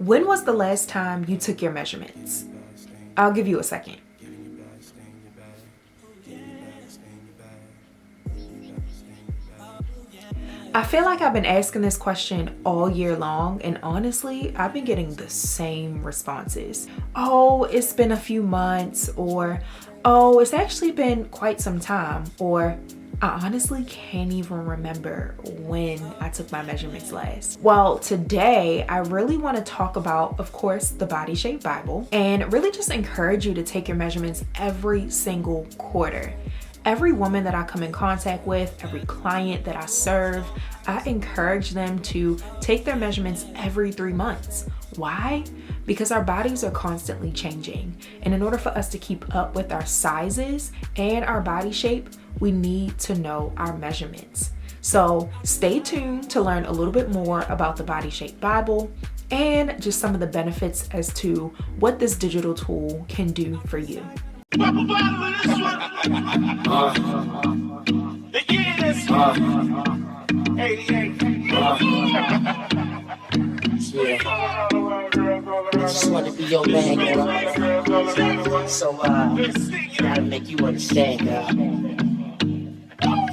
When was the last time you took your measurements? I'll give you a second. I feel like I've been asking this question all year long, and honestly, I've been getting the same responses. Oh, it's been a few months, or oh, it's actually been quite some time, or I honestly can't even remember when I took my measurements last. Well, today I really want to talk about, of course, the Body Shape Bible, and really just encourage you to take your measurements every single quarter. Every woman that I come in contact with, every client that I serve, I encourage them to take their measurements every 3 months. Why? Because our bodies are constantly changing. And in order for us to keep up with our sizes and our body shape, we need to know our measurements. So stay tuned to learn a little bit more about the Body Shape Bible and just some of the benefits as to what this digital tool can do for you. Just want to be your man, girl. So, gotta make you understand, girl.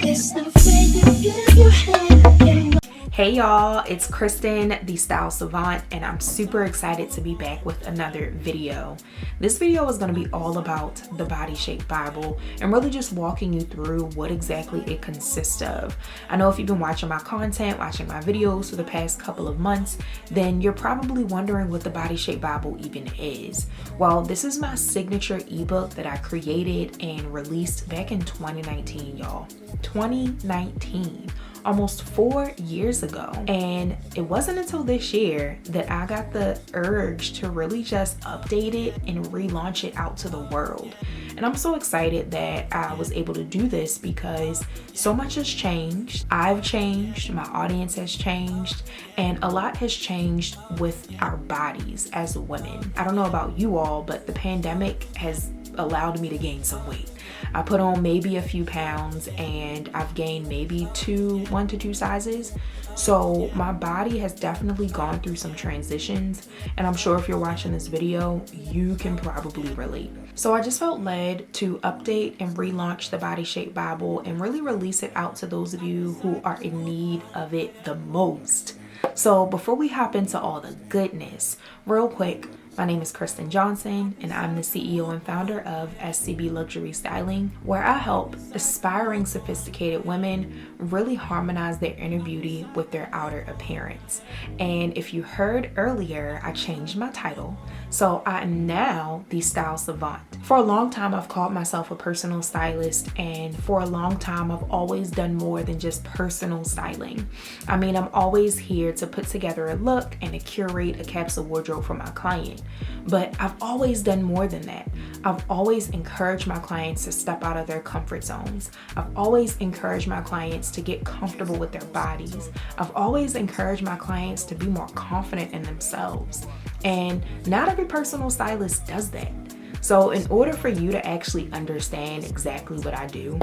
It's the way you give your hand. Hey y'all, it's Kristen, the Style Savant, and I'm super excited to be back with another video. This video is going to be all about the Body Shape Bible and really just walking you through what exactly it consists of. I know if you've been watching my content, watching my videos for the past couple of months, then you're probably wondering what the Body Shape Bible even is. Well, this is my signature ebook that I created and released back in 2019, y'all. 2019. Almost 4 years ago. And it wasn't until this year that I got the urge to really just update it and relaunch it out to the world. And I'm so excited that I was able to do this because so much has changed. I've changed, my audience has changed, and a lot has changed with our bodies as women. I don't know about you all, but the pandemic has allowed me to gain some weight. I put on maybe a few pounds and I've gained maybe 1 to 2 sizes. So my body has definitely gone through some transitions, and I'm sure if you're watching this video, you can probably relate. So I just felt led to update and relaunch the Body Shape Bible and really release it out to those of you who are in need of it the most. So before we hop into all the goodness, real quick, my name is Kristen Johnson, and I'm the CEO and founder of SCB Luxury Styling, where I help aspiring, sophisticated women really harmonize their inner beauty with their outer appearance. And if you heard earlier, I changed my title. So I am now the Style Savant. For a long time, I've called myself a personal stylist, and for a long time, I've always done more than just personal styling. I mean, I'm always here to put together a look and to curate a capsule wardrobe for my client. But I've always done more than that. I've always encouraged my clients to step out of their comfort zones. I've always encouraged my clients to get comfortable with their bodies. I've always encouraged my clients to be more confident in themselves. And not every personal stylist does that. So in order for you to actually understand exactly what I do,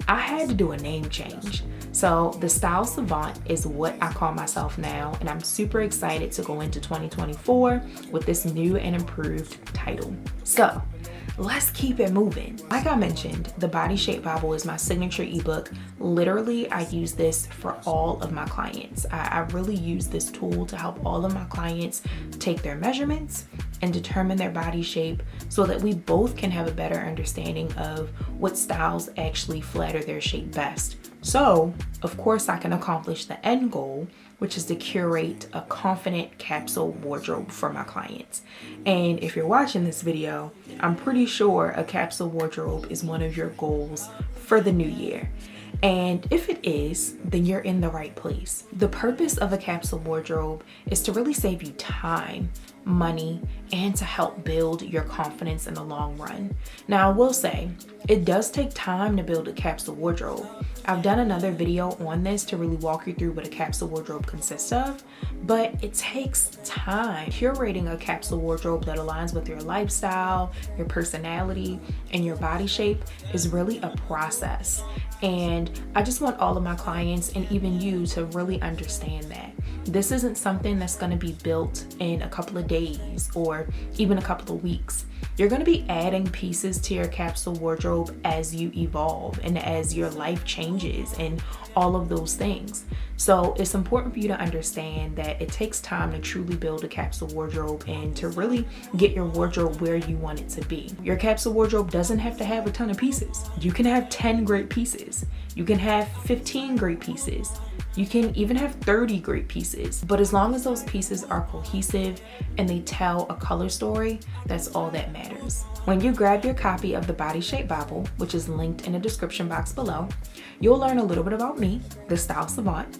I had to do a name change. So the Style Savant is what I call myself now, and I'm super excited to go into 2024 with this new and improved title. So let's keep it moving. Like I mentioned, the Body Shape Bible is my signature ebook. Literally, I use this for all of my clients. I really use this tool to help all of my clients take their measurements and determine their body shape so that we both can have a better understanding of what styles actually flatter their shape best. So, of course, I can accomplish the end goal, which is to curate a confident capsule wardrobe for my clients. And if you're watching this video, I'm pretty sure a capsule wardrobe is one of your goals for the new year. And if it is, then you're in the right place. The purpose of a capsule wardrobe is to really save you time, money, and to help build your confidence in the long run. Now, I will say, it does take time to build a capsule wardrobe. I've done another video on this to really walk you through what a capsule wardrobe consists of, but it takes time. Curating a capsule wardrobe that aligns with your lifestyle, your personality, and your body shape is really a process. And I just want all of my clients and even you to really understand that. This isn't something that's going to be built in a couple of days or even a couple of weeks. You're going to be adding pieces to your capsule wardrobe as you evolve and as your life changes and all of those things. So it's important for you to understand that it takes time to truly build a capsule wardrobe and to really get your wardrobe where you want it to be. Your capsule wardrobe doesn't have to have a ton of pieces. You can have 10 great pieces. You can have 15 great pieces. You can even have 30 great pieces, but as long as those pieces are cohesive and they tell a color story, that's all that matters. When you grab your copy of the Body Shape Bible, which is linked in the description box below, you'll learn a little bit about me, the Style Savant,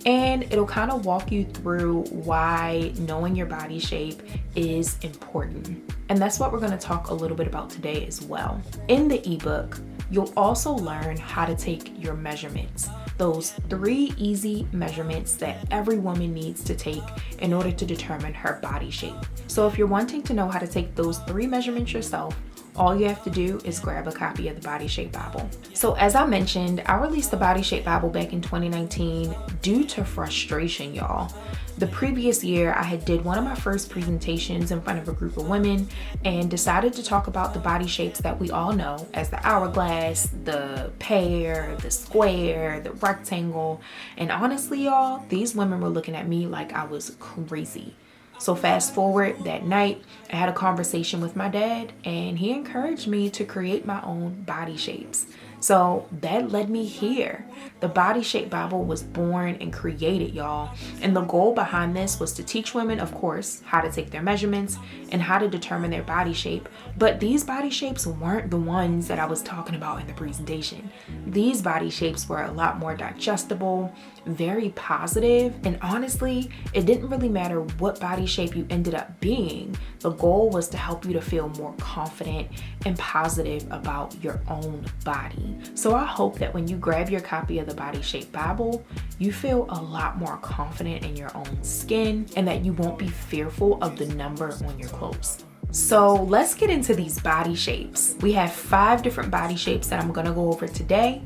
and it'll kind of walk you through why knowing your body shape is important. And that's what we're going to talk a little bit about today as well. In the ebook, you'll also learn how to take your measurements, those 3 easy measurements that every woman needs to take in order to determine her body shape. So if you're wanting to know how to take those 3 measurements yourself, all you have to do is grab a copy of the Body Shape Bible. So as I mentioned, I released the Body Shape Bible back in 2019 due to frustration, y'all. The previous year, I had did one of my first presentations in front of a group of women and decided to talk about the body shapes that we all know as the hourglass, the pear, the square, the rectangle. And honestly, y'all, these women were looking at me like I was crazy. So fast forward that night, I had a conversation with my dad and he encouraged me to create my own body shapes. So that led me here. The Body Shape Bible was born and created, y'all. And the goal behind this was to teach women, of course, how to take their measurements and how to determine their body shape. But these body shapes weren't the ones that I was talking about in the presentation. These body shapes were a lot more digestible, very positive, and honestly, it didn't really matter what body shape you ended up being. The goal was to help you to feel more confident and positive about your own body. So I hope that when you grab your copy of the Body Shape Bible, you feel a lot more confident in your own skin and that you won't be fearful of the number on your clothes. So let's get into these body shapes. We have 5 different body shapes that I'm gonna go over today,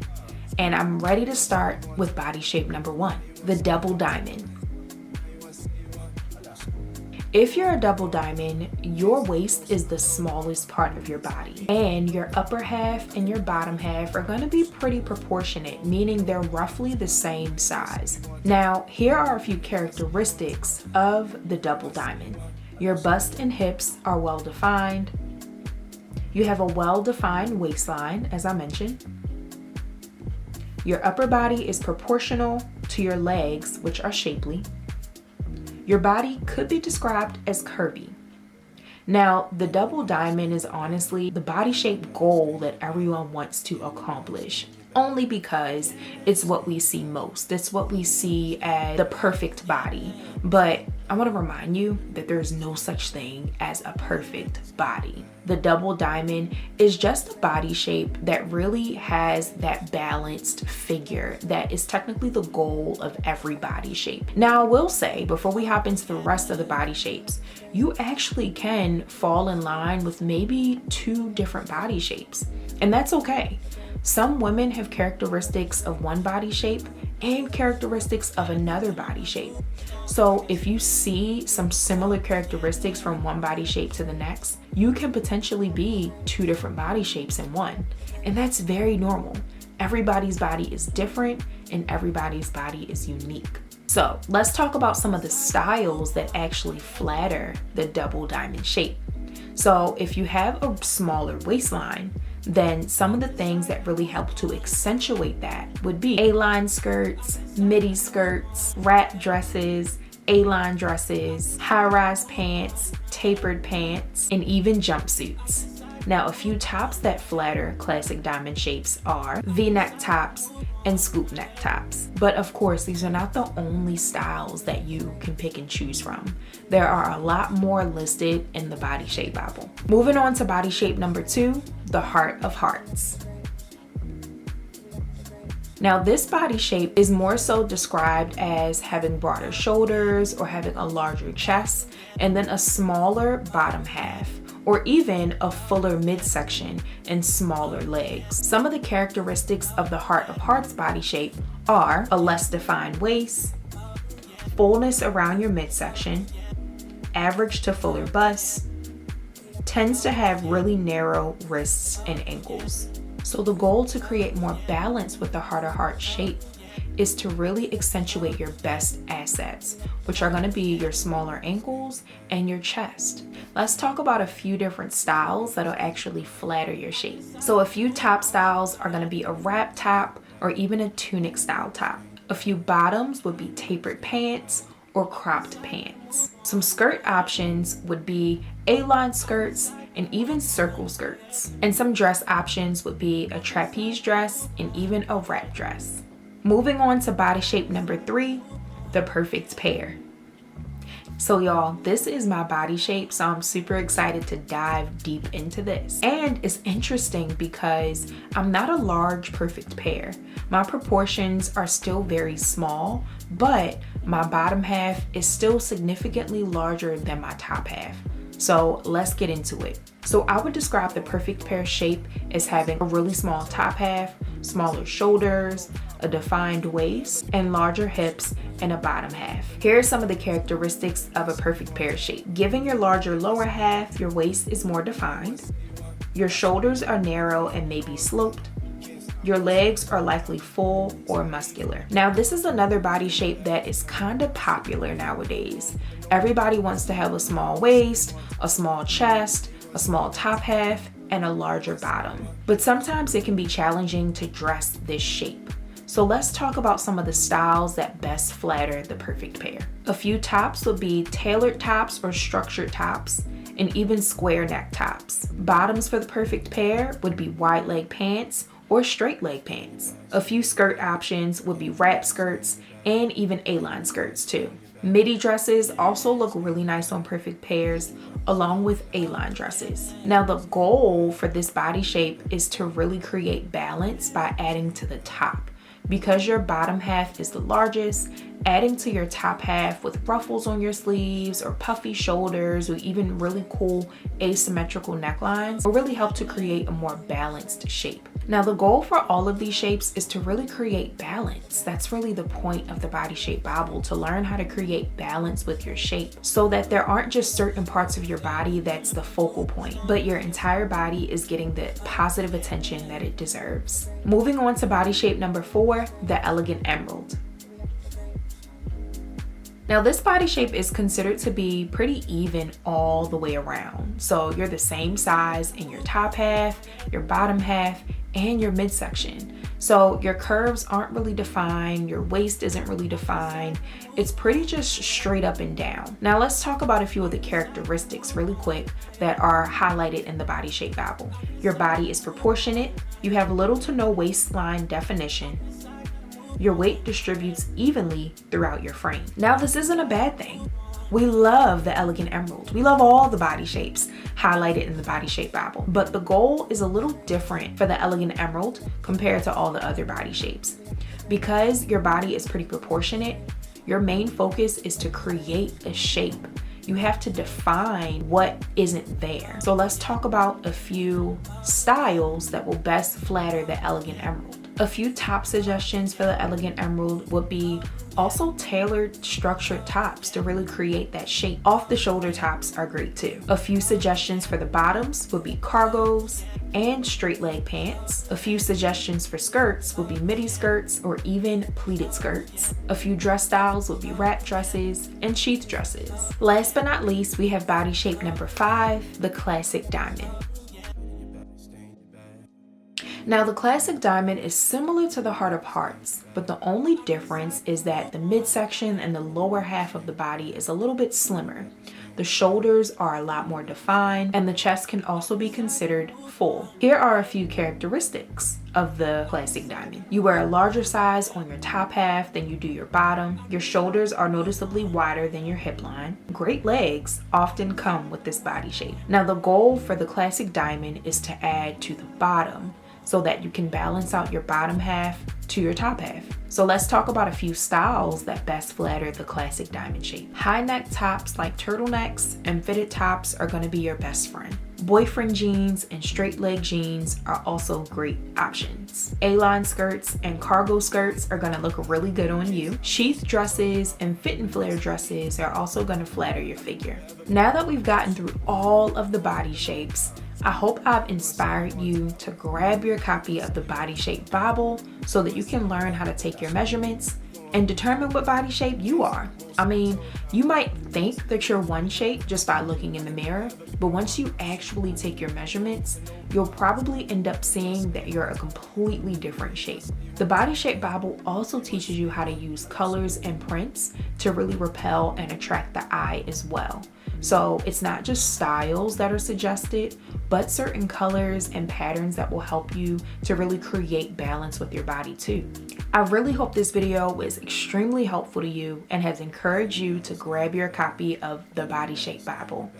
and I'm ready to start with body shape number 1, the double diamond. If you're a double diamond, your waist is the smallest part of your body, and your upper half and your bottom half are going to be pretty proportionate, meaning they're roughly the same size. Now, here are a few characteristics of the double diamond. Your bust and hips are well defined. You have a well-defined waistline, as I mentioned. Your upper body is proportional to your legs, which are shapely. Your body could be described as curvy. Now, the double diamond is honestly the body shape goal that everyone wants to accomplish, only because it's what we see most. It's what we see as the perfect body. But I want to remind you that there's no such thing as a perfect body. The double diamond is just a body shape that really has that balanced figure that is technically the goal of every body shape. Now, I will say, before we hop into the rest of the body shapes, you actually can fall in line with maybe 2 different body shapes, and that's okay. Some women have characteristics of one body shape and characteristics of another body shape. So if you see some similar characteristics from one body shape to the next, you can potentially be 2 different body shapes in one. And that's very normal. Everybody's body is different and everybody's body is unique. So let's talk about some of the styles that actually flatter the double diamond shape. So if you have a smaller waistline, then some of the things that really help to accentuate that would be A-line skirts, midi skirts, wrap dresses, A-line dresses, high-rise pants, tapered pants, and even jumpsuits. Now, a few tops that flatter classic diamond shapes are V-neck tops and scoop neck tops. But of course, these are not the only styles that you can pick and choose from. There are a lot more listed in the Body Shape Bible. Moving on to body shape number 2, the Heart of Hearts. Now, this body shape is more so described as having broader shoulders or having a larger chest and then a smaller bottom half, or even a fuller midsection and smaller legs. Some of the characteristics of the Heart of Hearts body shape are a less defined waist, fullness around your midsection, average to fuller bust, tends to have really narrow wrists and ankles. So the goal to create more balance with the Heart of Hearts shape is to really accentuate your best assets, which are going to be your smaller ankles and your chest. Let's talk about a few different styles that'll actually flatter your shape. So a few top styles are going to be a wrap top or even a tunic style top. A few bottoms would be tapered pants or cropped pants. Some skirt options would be A-line skirts and even circle skirts. And some dress options would be a trapeze dress and even a wrap dress. Moving on to body shape number 3, the perfect pair. So y'all, this is my body shape, so I'm super excited to dive deep into this. And it's interesting because I'm not a large perfect pair. My proportions are still very small, but my bottom half is still significantly larger than my top half. So let's get into it. So I would describe the perfect pair shape as having a really small top half, smaller shoulders, a defined waist, and larger hips and a bottom half. Here are some of the characteristics of a perfect pair shape. Given your larger lower half, your waist is more defined. Your shoulders are narrow and maybe sloped. Your legs are likely full or muscular. Now, this is another body shape that is kind of popular nowadays. Everybody wants to have a small waist, a small chest, a small top half, and a larger bottom. But sometimes it can be challenging to dress this shape. So let's talk about some of the styles that best flatter the perfect pair. A few tops would be tailored tops or structured tops, and even square neck tops. Bottoms for the perfect pair would be wide leg pants or straight leg pants. A few skirt options would be wrap skirts and even A-line skirts too. Midi dresses also look really nice on perfect pairs, along with A-line dresses. Now, the goal for this body shape is to really create balance by adding to the top. Because your bottom half is the largest, adding to your top half with ruffles on your sleeves or puffy shoulders or even really cool asymmetrical necklines will really help to create a more balanced shape. Now, the goal for all of these shapes is to really create balance. That's really the point of the Body Shape Bible, to learn how to create balance with your shape so that there aren't just certain parts of your body that's the focal point, but your entire body is getting the positive attention that it deserves. Moving on to body shape number 4, the Elegant Emerald. Now, this body shape is considered to be pretty even all the way around. So you're the same size in your top half, your bottom half, and your midsection. So your curves aren't really defined, your waist isn't really defined. It's pretty just straight up and down. Now let's talk about a few of the characteristics really quick that are highlighted in the Body Shape Bible. Your body is proportionate, you have little to no waistline definition, your weight distributes evenly throughout your frame. Now, this isn't a bad thing. We love the Elegant Emerald. We love all the body shapes highlighted in the Body Shape Bible, but the goal is a little different for the Elegant Emerald compared to all the other body shapes. Because your body is pretty proportionate, your main focus is to create a shape. You have to define what isn't there. So let's talk about a few styles that will best flatter the Elegant Emerald. A few top suggestions for the Elegant Emerald would be also tailored structured tops to really create that shape. Off the shoulder tops are great too. A few suggestions for the bottoms would be cargos and straight leg pants. A few suggestions for skirts would be midi skirts or even pleated skirts. A few dress styles would be wrap dresses and sheath dresses. Last but not least, we have body shape number 5, the classic diamond. Now, the classic diamond is similar to the Heart of Hearts, but the only difference is that the midsection and the lower half of the body is a little bit slimmer. The shoulders are a lot more defined, and the chest can also be considered full. Here are a few characteristics of the classic diamond. You wear a larger size on your top half than you do your bottom. Your shoulders are noticeably wider than your hip line. Great legs often come with this body shape. Now, the goal for the classic diamond is to add to the bottom so that you can balance out your bottom half to your top half. So let's talk about a few styles that best flatter the classic diamond shape. High neck tops like turtlenecks and fitted tops are going to be your best friend. Boyfriend jeans and straight leg jeans are also great options. A-line skirts and cargo skirts are going to look really good on you. Sheath dresses and fit and flare dresses are also going to flatter your figure. Now that we've gotten through all of the body shapes, I hope I've inspired you to grab your copy of the Body Shape Bible so that you can learn how to take your measurements and determine what body shape you are. I mean, you might think that you're one shape just by looking in the mirror, but once you actually take your measurements, you'll probably end up seeing that you're a completely different shape. The Body Shape Bible also teaches you how to use colors and prints to really repel and attract the eye as well. So it's not just styles that are suggested, but certain colors and patterns that will help you to really create balance with your body too. I really hope this video was extremely helpful to you and has encouraged you to grab your copy of the Body Shape Bible.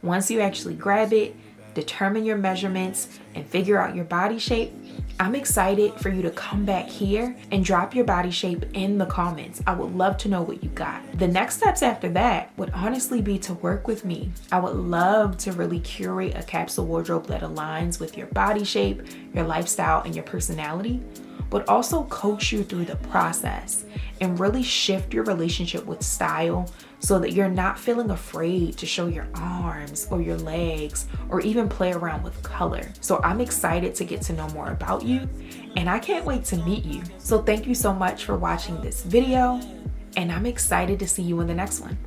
Once you actually grab it, determine your measurements, and figure out your body shape, I'm excited for you to come back here and drop your body shape in the comments. I would love to know what you got. The next steps after that would honestly be to work with me. I would love to really curate a capsule wardrobe that aligns with your body shape, your lifestyle, and your personality, but also coach you through the process and really shift your relationship with style so that you're not feeling afraid to show your arms or your legs or even play around with color. So I'm excited to get to know more about you, and I can't wait to meet you. So thank you so much for watching this video, and I'm excited to see you in the next one.